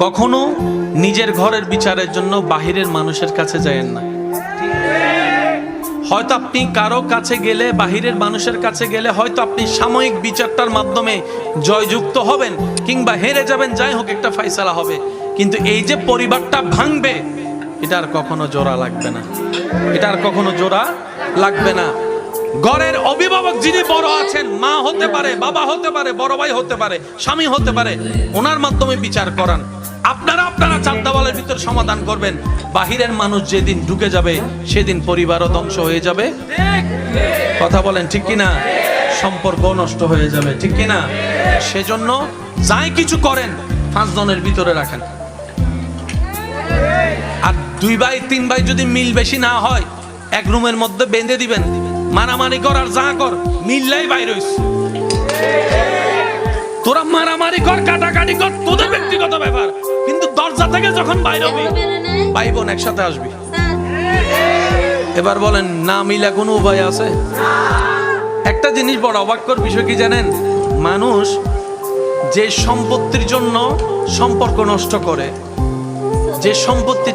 কখনো নিজের ঘরের বিচারের জন্য বাহিরের মানুষের কাছে যায়েন না। হয়তো আপনি কারো কাছে গেলে, বাহিরের মানুষের কাছে গেলে হয়তো আপনি সাময়িক বিচারটার মাধ্যমে জয়যুক্ত হবেন কিংবা হেরে যাবেন, যাই হোক একটা ফয়সালা হবে, কিন্তু এই যে পরিবারটা ভাঙবে এটার কখনো জোড়া লাগবে না, এটার কখনো জোড়া লাগবে না। ঘরের অভিভাবক যিনি বড় আছেন, মা হতে পারে, বাবা হতে পারে, বড় ভাই হতে পারে, স্বামী হতে পারে, ওনার মাধ্যমে বিচার করান। আপনারা চারদাওয়ালের ভিতর সমাধান করবেন। বাহিরের মানুষ যেদিন ঢুকে যাবে সেদিন পরিবারও ধ্বংস হয়ে যাবে। কথা বলেন ঠিক কিনা? সম্পর্ক নষ্ট হয়ে যাবে, ঠিক কিনা? সেজন্য যাই কিছু করেন 5 জনের ভিতরে রাখেন। আর 2 ভাই 3 ভাই যদি মিল বেশি না হয়, এক রুমের মধ্যে বেঁধে দিবেন, মারামারি কর আর যা কর মিললাই বাইর হইস। তোরা মারামারি কর, কাটাকাটি কর, তোদের ব্যক্তিগত ব্যাপার, কিন্তু দরজা থেকে যখন বাইর হবি ভাই বোন একসাথে আসবি। এবার বলেন, না মিলা কোনো উপায় আছে? একটা জিনিস বড় অবাক্যর বিষয় কি জানেন? মানুষ যে সম্পত্তির জন্য সম্পর্ক নষ্ট করে, যে সম্পত্তি